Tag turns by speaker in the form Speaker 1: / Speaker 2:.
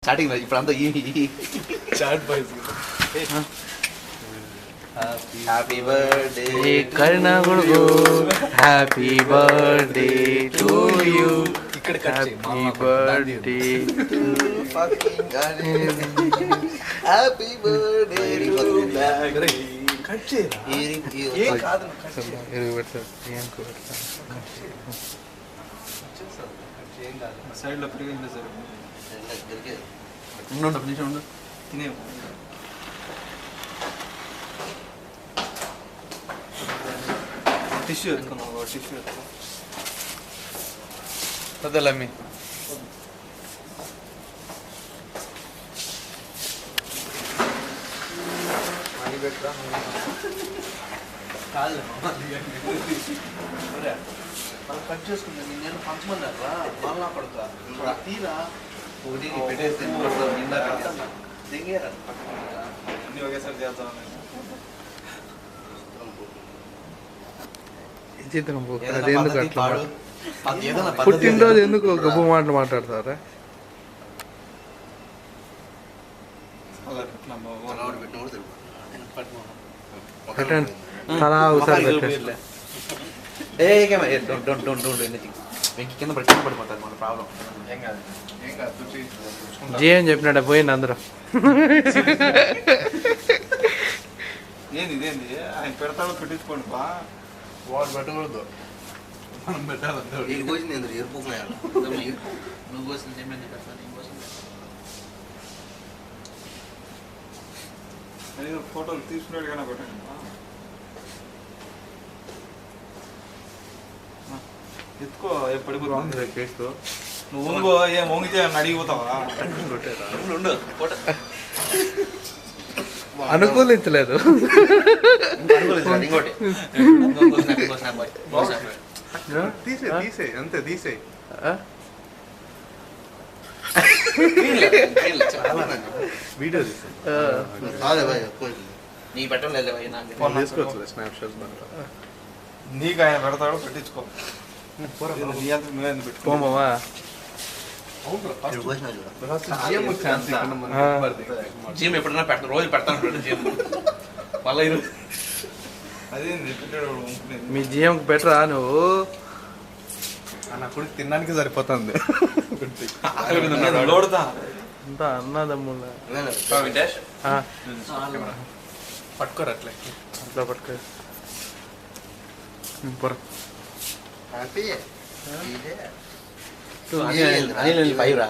Speaker 1: starting ఇప్పుడు అంతా ఈ చాట్ బాయ్స్ హ్యాపీ బర్త్డే
Speaker 2: కరుణా గురుగు హ్యాపీ బర్త్డే టు యు
Speaker 1: ఇక్కడ
Speaker 2: happy birthday
Speaker 1: happy birthday cut చేయరా కాదు సైడ్ లో పెరిగింది సార్ ఉండు నిమిషం ఉండు తినే టిష్యూ ఎత్తుకున్నావు టిష్యూ ఎత్తుకో
Speaker 2: వదలమ్మి
Speaker 1: మనీ పెట్టరా కాదు మనం కట్ చేసుకుంటాను నేను పంచమన్నారా మళ్ళా పడతా ఇప్పుడు తీరా పెట్టేస్తే అన్నీ ఒకేసారి చేద్దాం
Speaker 2: అది ఎందుకు అట్లా పుట్టినరోజు ఎందుకు గొప్ప మాటలు మాట్లాడతారా పెట్టండి తలా ఒకసారి పెట్టండి
Speaker 1: కింద పడిపోతారు మన ప్రాబ్లం ఏం కాదు
Speaker 2: జీ అని చెప్పినట్టు పోయింది అందరూ
Speaker 3: ఏంది ఇదేంది ఆయన పెడతాడో పెట్టించుకోండి బా
Speaker 1: వాడు పెట్టకూడదు మనం పెట్టాలంటే ఇది కోసింది ఎందుకు ఎరుపుకున్నాయాలి నువ్వు కోసింది చెప్పండి పెడతాను నేను కోసింది
Speaker 3: ఫోటోలు తీసుకున్నాడు కానీ పెట్టండి ఎత్తుకో పడిపోతుంది
Speaker 1: కేసు
Speaker 3: నువ్వు ఉంగో ఏం వంగితే అడిగిపోతావా
Speaker 2: అనుకూలించలేదు
Speaker 1: ఇంకోటి
Speaker 3: తీసే అంతే తీసే
Speaker 1: వీడియో నీ పెట్టలేదు
Speaker 3: తీసుకోవచ్చు స్నాప్ షాట్ నీకు ఆయన పెడతాడో పెట్టించుకో
Speaker 2: పోమవా
Speaker 1: జిమ్ ఎప్పుడన్నా పెడతా రోజు పెడతాను జిమ్ మళ్ళీ
Speaker 3: అదేంది పెట్టాడు
Speaker 2: మీ జిఎంకి పెట్టరా నువ్వు
Speaker 3: నా కొడుకు తినడానికి సరిపోతుంది
Speaker 1: లోడుతా
Speaker 2: అంతా అన్నదమ్ముల
Speaker 1: పట్టుకోరు అట్లే
Speaker 2: అట్లా పట్టుకో పొర
Speaker 1: హ్యాపీ అనిల్ 5 రా